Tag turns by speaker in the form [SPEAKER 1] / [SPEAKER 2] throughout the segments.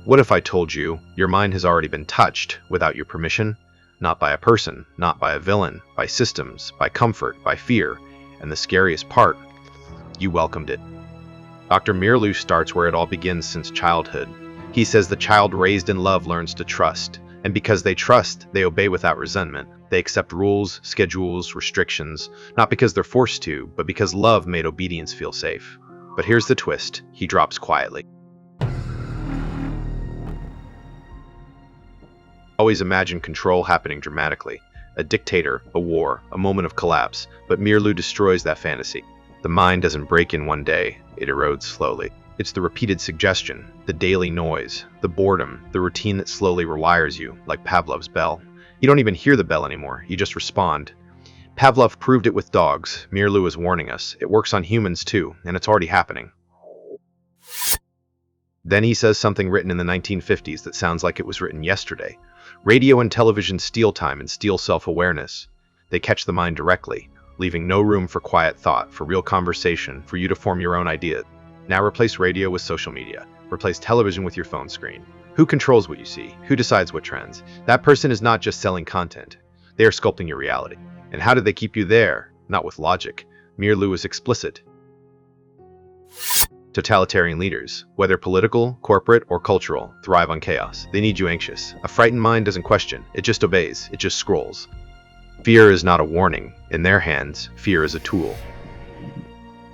[SPEAKER 1] What if I told you your mind has already been touched without your permission? Not by a person, not by a villain, by systems, by comfort, by fear, and the scariest part, you welcomed it. Dr. Mirlu starts where it all begins since childhood. He says the child raised in love learns to trust, and because they trust, they obey without resentment. They accept rules, schedules, restrictions, not because they're forced to, but because love made obedience feel safe. But here's the twist, he drops quietly. Always imagine control happening dramatically. A dictator, a war, a moment of collapse, but Mirlu destroys that fantasy. The mind doesn't break in one day, it erodes slowly. It's the repeated suggestion, the daily noise, the boredom, the routine that slowly rewires you, like Pavlov's bell. You don't even hear the bell anymore, you just respond. Pavlov proved it with dogs. Mirlu is warning us. It works on humans too, and it's already happening. Then he says something written in the 1950s that sounds like it was written yesterday. Radio and television steal time and steal self-awareness. They catch the mind directly, leaving no room for quiet thought, for real conversation, for you to form your own ideas. Now replace radio with social media. Replace television with your phone screen. Who controls what you see? Who decides what trends? That person is not just selling content. They are sculpting your reality. And how do they keep you there? Not with logic. Mirlu is explicit. Totalitarian leaders, whether political, corporate, or cultural, thrive on chaos. They need you anxious. A frightened mind doesn't question. It just obeys. It just scrolls. Fear is not a warning. In their hands, fear is a tool.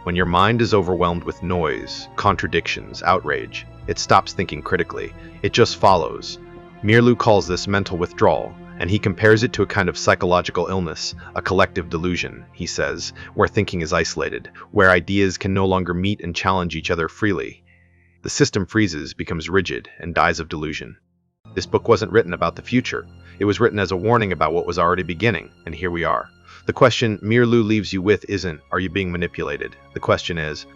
[SPEAKER 1] When your mind is overwhelmed with noise, contradictions, outrage, it stops thinking critically. It just follows. Mirlu calls this mental withdrawal, and he compares it to a kind of psychological illness, a collective delusion, he says, where thinking is isolated, where ideas can no longer meet and challenge each other freely. The system freezes, becomes rigid, and dies of delusion. This book wasn't written about the future. It was written as a warning about what was already beginning, and here we are. The question Mirlu leaves you with isn't, are you being manipulated? The question is,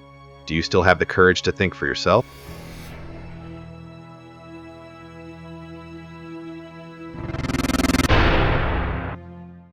[SPEAKER 1] do you still have the courage to think for yourself?